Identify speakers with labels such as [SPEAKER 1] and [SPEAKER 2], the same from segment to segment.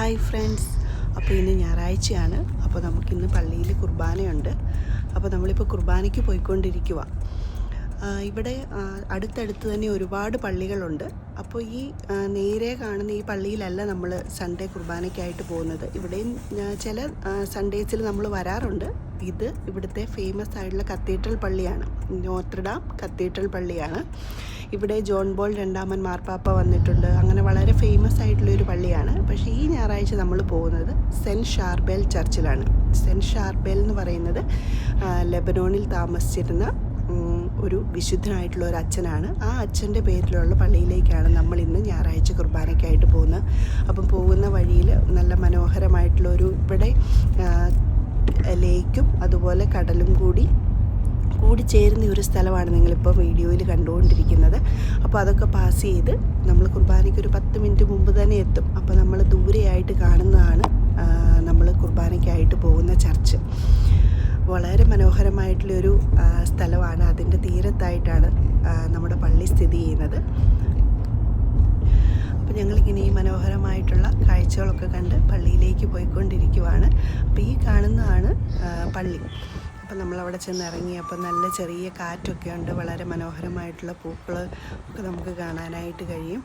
[SPEAKER 1] Hi friends, അപ്പോൾ ഇന്ന് ഞായറാഴ്ചയാണ്. അപ്പോൾ നമുക്കിന്ന് പള്ളിയിൽ കുർബാനയുണ്ട്. അപ്പോൾ നമ്മളിപ്പോൾ കുർബാനയ്ക്ക് പോയിക്കൊണ്ടിരിക്കുക. ഇവിടെ അടുത്തടുത്ത് തന്നെ ഒരുപാട് പള്ളികളുണ്ട്. അപ്പോൾ ഈ നേരെ കാണുന്ന ഈ പള്ളിയിലല്ല നമ്മൾ സൺഡേ കുർബാനയ്ക്കായിട്ട് പോകുന്നത്. ഇവിടെയും ചില സൺഡേസിൽ നമ്മൾ വരാറുണ്ട്. ഇത് ഇവിടുത്തെ ഫേമസ് ആയിട്ടുള്ള കത്തീഡ്രൽ പള്ളിയാണ്, നോത്രഡാം കത്തീഡ്രൽ പള്ളിയാണ്. ഇവിടെ ജോൺ ബോൾ രണ്ടാമൻ മാർപ്പാപ്പ വന്നിട്ടുണ്ട്. അങ്ങനെ വളരെ ഫേമസ് ആയിട്ടുള്ളൊരു പള്ളിയാണ്. പക്ഷേ ഈ ഞായറാഴ്ച നമ്മൾ പോകുന്നത് സെൻറ്റ് ഷാർബേൽ ചർച്ചിലാണ്. സെൻറ്റ് ഷാർബേൽ എന്ന് പറയുന്നത് ലെബനോണിൽ താമസിച്ചിരുന്ന ഒരു വിശുദ്ധനായിട്ടുള്ള ഒരു അച്ഛനാണ്. ആ അച്ഛൻ്റെ പേരിലുള്ള പള്ളിയിലേക്കാണ് നമ്മൾ ഇന്ന് ഞായറാഴ്ച കുർബാനയ്ക്കായിട്ട് പോകുന്നത്. അപ്പം പോകുന്ന വഴിയിൽ നല്ല മനോഹരമായിട്ടുള്ളൊരു ഇവിടെ ലേക്കും അതുപോലെ കടലും കൂടി ചേരുന്ന ഒരു സ്ഥലമാണ് നിങ്ങളിപ്പോൾ വീഡിയോയിൽ കണ്ടുകൊണ്ടിരിക്കുന്നത്. അപ്പോൾ അതൊക്കെ പാസ് ചെയ്ത് നമ്മൾ കുർബാനയ്ക്ക് ഒരു 10 മിനിറ്റ് മുമ്പ് തന്നെ എത്തും. അപ്പോൾ നമ്മൾ ദൂരെയായിട്ട് കാണുന്നതാണ് നമ്മൾ കുർബാനയ്ക്കായിട്ട് പോകുന്ന ചർച്ച്. വളരെ മനോഹരമായിട്ടുള്ളൊരു സ്ഥലമാണ്. അതിൻ്റെ തീരത്തായിട്ടാണ് നമ്മുടെ പള്ളി സ്ഥിതി ചെയ്യുന്നത്. അപ്പോൾ ഞങ്ങളിങ്ങനെ ഈ മനോഹരമായിട്ടുള്ള കാഴ്ചകളൊക്കെ കണ്ട് പള്ളിയിലേക്ക് പോയിക്കൊണ്ടിരിക്കുവാണ്. അപ്പോൾ ഈ കാണുന്നതാണ് പള്ളി. അപ്പോൾ നമ്മളവിടെ ചെന്ന് ഇറങ്ങി. അപ്പോൾ നല്ല ചെറിയ കാറ്റൊക്കെ ഉണ്ട്. വളരെ മനോഹരമായിട്ടുള്ള പൂക്കൾ ഒക്കെ നമുക്ക് കാണാനായിട്ട് കഴിയും.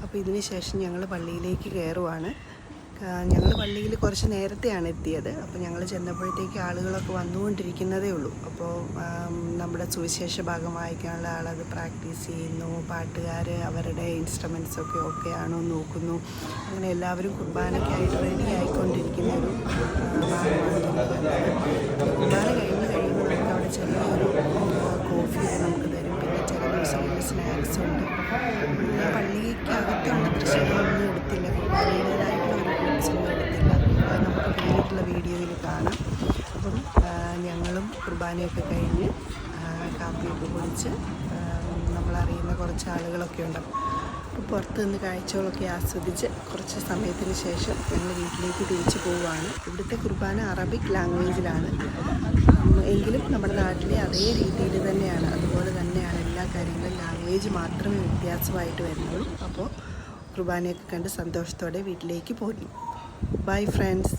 [SPEAKER 1] അപ്പോൾ ഇതിന് ശേഷം ഞങ്ങൾ പള്ളിയിലേക്ക് കയറുവാണ്. ഞങ്ങൾ പള്ളിയിൽ കുറച്ച് നേരത്തെയാണ് എത്തിയത്. അപ്പോൾ ഞങ്ങൾ ചെന്നപ്പോഴത്തേക്ക് ആളുകളൊക്കെ വന്നുകൊണ്ടിരിക്കുന്നതേ ഉള്ളൂ. അപ്പോൾ നമ്മുടെ സുവിശേഷ ഭാഗം വായിക്കാനുള്ള ആളത് പ്രാക്ടീസ് ചെയ്യുന്നു. പാട്ടുകാർ അവരുടെ ഇൻസ്ട്രുമെൻറ്റ്സൊക്കെ ഓക്കെയാണോ നോക്കുന്നു. അങ്ങനെ എല്ലാവരും കുർബാനയ്ക്കായിട്ട് റെഡി ആയിക്കൊണ്ടിരിക്കുന്ന ഒരു കുർബാന കഴിയുമ്പോൾ നമുക്ക് അവിടെ ചെറിയൊരു കോഫി നമുക്ക് തരും. പിന്നെ ചില ദിവസങ്ങളിൽ സ്നാക്സ് ഉണ്ട്. പള്ളിക്കകത്തുള്ള ദൃശ്യങ്ങളൊന്നും എടുത്തില്ല, കുർബാനയുടേതായിട്ടുള്ള ഒരു ക്ലിപ്സൊന്നും എടുത്തില്ല. അത് നമുക്ക് പിന്നീടുള്ള വീഡിയോയിൽ കാണാം. അപ്പം ഞങ്ങളും കുർബാനയൊക്കെ കഴിഞ്ഞ് കാപ്പിയൊക്കെ കുടിച്ച് നമ്മളറിയുന്ന കുറച്ച് ആളുകളൊക്കെ ഉണ്ട്. അപ്പോൾ പുറത്ത് നിന്ന് കാഴ്ചകളൊക്കെ ആസ്വദിച്ച് കുറച്ച് സമയത്തിന് ശേഷം ഞങ്ങൾ വീട്ടിലേക്ക് തിരിച്ചു പോവുകയാണ്. ഇവിടുത്തെ കുർബാന അറബിക് ലാംഗ്വേജിലാണ് എങ്കിലും നമ്മുടെ നാട്ടിലെ അതേ രീതിയിൽ തന്നെയാണ്. അതുപോലെ തന്നെയാണ് എല്ലാ കാര്യങ്ങളും. ലാംഗ്വേജ് മാത്രമേ വ്യത്യാസമായിട്ട് വരുന്നുള്ളൂ. അപ്പോൾ കുർബാനയൊക്കെ കണ്ട് സന്തോഷത്തോടെ വീട്ടിലേക്ക് പോരും. Bye friends.